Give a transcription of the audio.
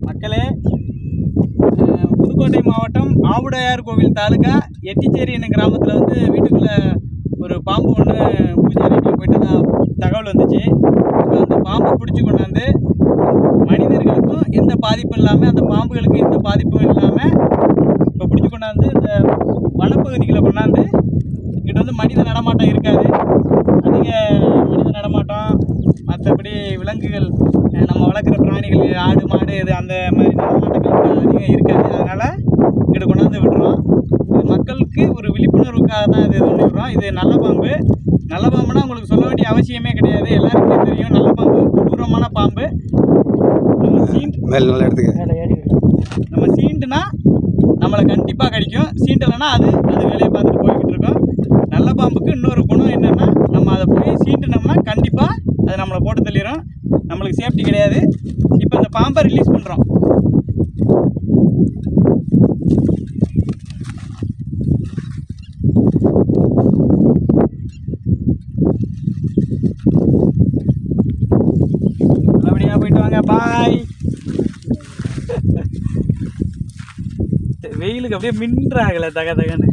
மக்களே, புதுக்கோட்டை மாவட்டம் ஆவுடையார் கோவில் தாலுகா எட்டிச்சேரி என்னும் கிராமத்தில் வந்து வீட்டுக்குள்ளே ஒரு பாம்பு ஒன்று பூஜை அறைக்குள்ள போயிட்டு தான் தகவல் வந்துச்சு. அந்த பாம்பை பிடிச்சி கொண்டாந்து மனிதர்களுக்கும் எந்த பாதிப்பும் இல்லாமல், அந்த பாம்புகளுக்கு எந்த பாதிப்பும் இல்லாமல் இப்போ பிடிச்சி கொண்டாந்து இந்த வனப்பகுதிகளை கொண்டாந்து இங்கிட்ட வந்து மனித நடமாட்டம் இருக்காது. அதிக மனித நடமாட்டம், மற்றபடி விலங்குகள், நம்ம வளர்க்குற பிராணிகள், ஆடு மாடு, இது அந்த மாதிரி நடமாட்டங்கள் அதிகம் இருக்காது. அதனால் இங்கிட்ட கொண்டாந்து விடுறோம். இது மக்களுக்கு ஒரு விழிப்புணர்வுக்காக தான் இது விடுறோம். இது நல்ல பாம்பு. நல்ல பாம்புனா உங்களுக்கு சொல்ல வேண்டிய அவசியமே கிடையாது, எல்லாருக்குமே தெரியும். நல்ல பாம்பு கொடூரமான பாம்பு. நம்ம சீண்டுனா நம்மளை கண்டிப்பாக கடிக்கும். சீண்டலைன்னா அது வேலையை பார்த்துட்டு போய்கிட்டு இருக்கோம். நல்ல பாம்புக்கு இன்னொரு குணம் என்னென்னா, நம்ம அதை போய் சீண்டுனோம்னா கண்டிப்பாக அது நம்மளை போட்டு தள்ளிடும். நம்மளுக்கு சேஃப்டி கிடையாது. இப்போ இந்த பாம்பை ரிலீஸ் பண்ணுறோம். நல்லபடியாக போயிட்டு வாங்க. பாய். வெயிலுக்கு அப்படியே மின்றாகலை தக தகன்னு.